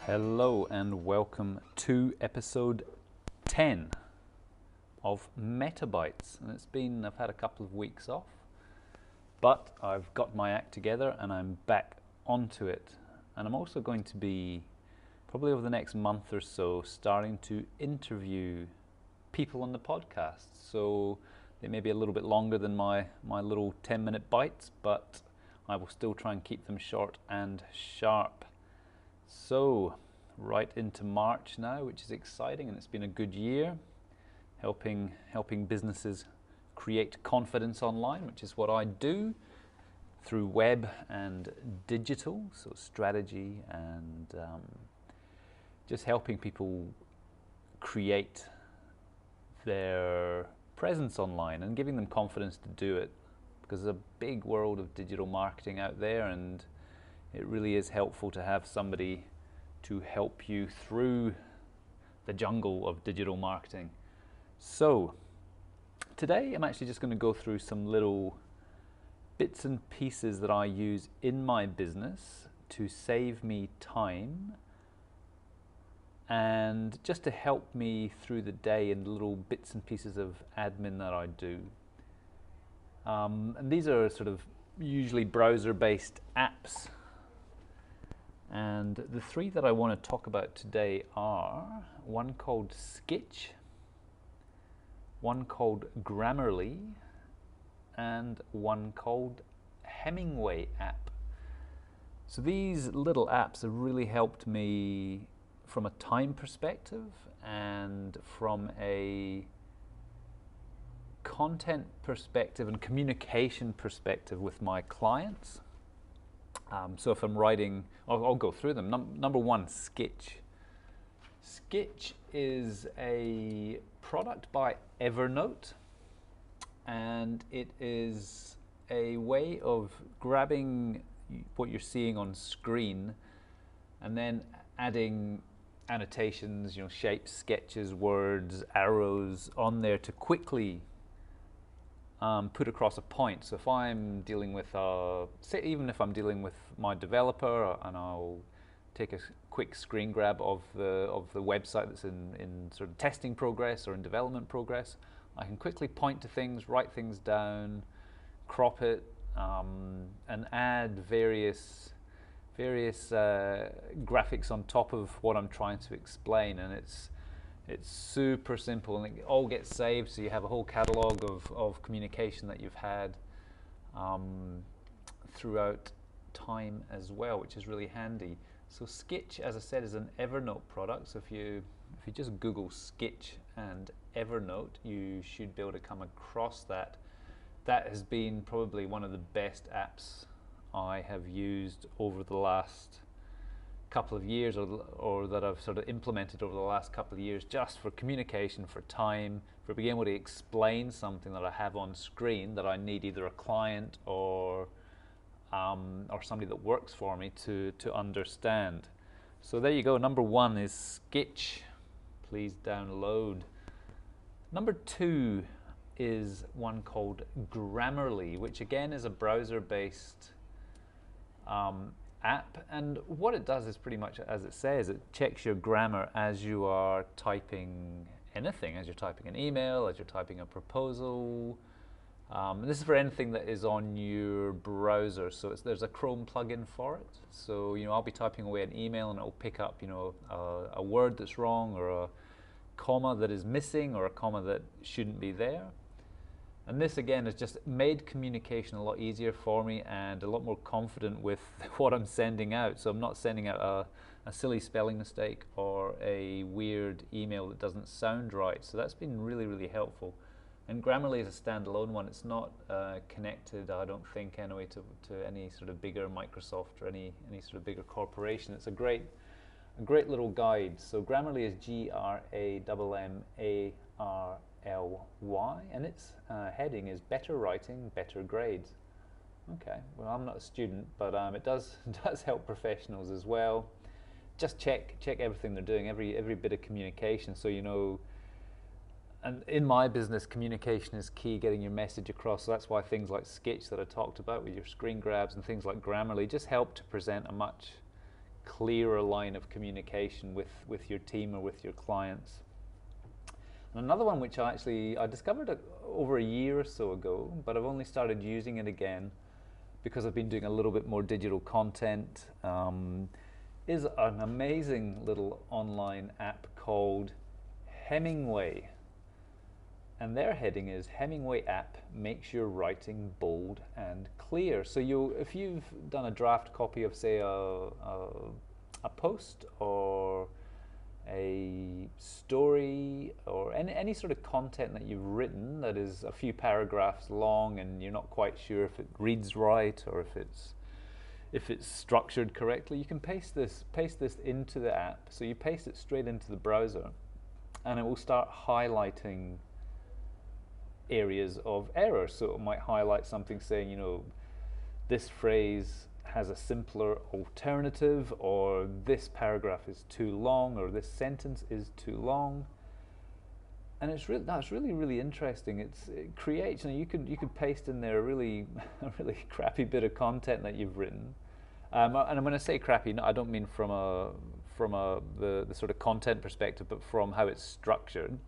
Hello and welcome to episode 10 of Metabytes. And I've had a couple of weeks off, but I've got my act together and I'm back onto it. And I'm also going to be, probably over the next month or so, starting to interview people on the podcast. So they may be a little bit longer than my little 10-minute bites, but I will still try and keep them short and sharp. So, right into March now, which is exciting, and it's been a good year, helping businesses create confidence online, which is what I do through web and digital, so strategy and just helping people create their presence online and giving them confidence to do it, because there's a big world of digital marketing out there, and it really is helpful to have somebody to help you through the jungle of digital marketing. So today I'm actually just going to go through some little bits and pieces that I use in my business to save me time and just to help me through the day in little bits and pieces of admin that I do. And these are sort of usually browser-based apps. And the three that I want to talk about today are one called Skitch, one called Grammarly, and one called Hemingway app. So these little apps have really helped me from a time perspective and from a content perspective and communication perspective with my clients. So if I'm writing, I'll go through them. Number one, Skitch. Skitch is a product by Evernote, and it is a way of grabbing what you're seeing on screen and then adding annotations, shapes, sketches, words, arrows on there to quickly put across a point. So if I'm dealing with, even if I'm dealing with my developer, and I'll take a quick screen grab of the website that's in sort of testing progress or in development progress, I can quickly point to things, write things down, crop it, and add various graphics on top of what I'm trying to explain, and it's super simple, and it all gets saved, so you have a whole catalog of communication that you've had throughout time as well, which is really handy. So Skitch, as I said, is an Evernote product. So if you just Google Skitch and Evernote, you should be able to come across that. That has been probably one of the best apps I have used over the last couple of years, or that I've sort of implemented over the last couple of years, just for communication, for time, for being able to explain something that I have on screen that I need either a client or somebody that works for me to understand. So there you go. Number one is Skitch. Please download. Number two is one called Grammarly, which again is a browser-based app, and what it does is pretty much as it says. It checks your grammar as you are typing anything, as you're typing an email, as you're typing a proposal. And this is for anything that is on your browser. So there's a Chrome plugin for it. So I'll be typing away an email, and it'll pick up a word that's wrong, or a comma that is missing, or a comma that shouldn't be there. And this again has just made communication a lot easier for me and a lot more confident with what I'm sending out. So I'm not sending out a silly spelling mistake or a weird email that doesn't sound right. So that's been really, really helpful. And Grammarly is a standalone one. It's not connected, I don't think, anyway, to any sort of bigger Microsoft or any sort of bigger corporation. It's a great little guide. So Grammarly is Grammarly, and its heading is Better Writing, Better Grades. Okay, well, I'm not a student, but it does help professionals as well. Just check everything they're doing, every bit of communication, so and in my business, communication is key, getting your message across. So that's why things like Skitch that I talked about with your screen grabs and things like Grammarly just help to present a much clearer line of communication with your team or with your clients. And another one which I discovered over a year or so ago, but I've only started using it again because I've been doing a little bit more digital content, is an amazing little online app called Hemingway. And their heading is Hemingway app makes your writing bold and clear. So if you've done a draft copy of, say, a post or a story or any sort of content that you've written that is a few paragraphs long and you're not quite sure if it reads right or if it's structured correctly, you can paste this into the app. So you paste it straight into the browser and it will start highlighting areas of error. So it might highlight something saying, you know, this phrase has a simpler alternative, or this paragraph is too long, or this sentence is too long. And that's really interesting. It creates, you know, you could paste in there a really crappy bit of content that you've written. And when I say crappy, I don't mean from the sort of content perspective, but from how it's structured.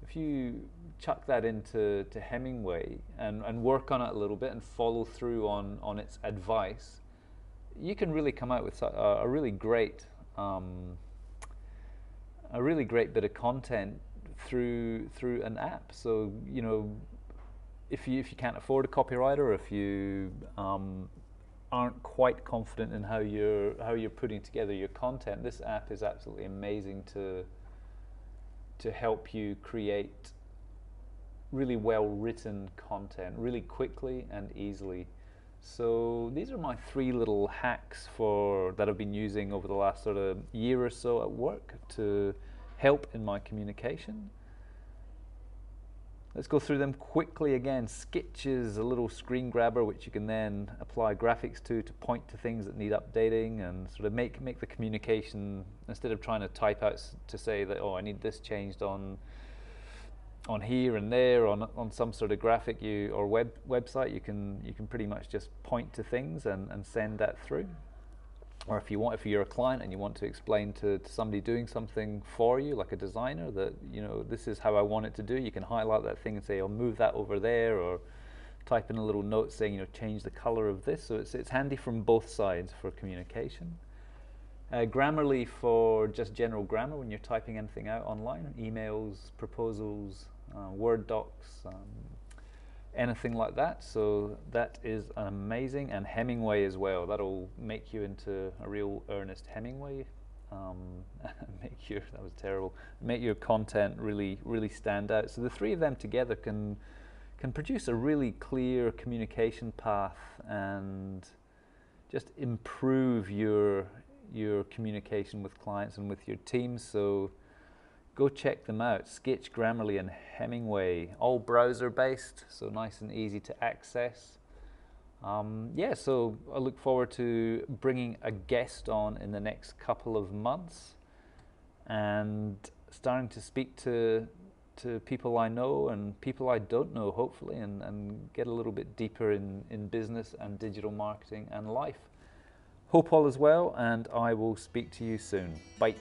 If you chuck that into Hemingway and work on it a little bit and follow through on its advice, you can really come out with a really great bit of content through an app. So, you know, if you can't afford a copywriter, or if you aren't quite confident in how you're putting together your content, this app is absolutely amazing to help you create really well written content really quickly and easily. So these are my 3 little hacks that I've been using over the last sort of year or so at work to help in my communication. Let's go through them quickly again. Sketch is a little screen grabber which you can then apply graphics to point to things that need updating and sort of make the communication, instead of trying to type out to say that, oh, I need this changed on here and there on some sort of graphic or website, you can pretty much just point to things and send that through. Or if you're a client and you want to explain to somebody doing something for you, like a designer, that, you know, this is how I want it to do, you can highlight that thing and say, I'll move that over there, or type in a little note saying, you know, change the color of this. So it's handy from both sides for communication. Grammarly for just general grammar when you're typing anything out online, emails, proposals, Word docs, anything like that. So that is amazing. And Hemingway as well, that'll make you into a real Ernest Hemingway. That was terrible, make your content really stand out. So the 3 of them together can produce a really clear communication path and just improve your communication with clients and with your team. So go check them out. Sketch, Grammarly and Hemingway, all browser based, so nice and easy to access. Yeah, so I look forward to bringing a guest on in the next couple of months and starting to speak to people I know and people I don't know, hopefully, and get a little bit deeper in business and digital marketing and life. Hope all is well, and I will speak to you soon. Bye.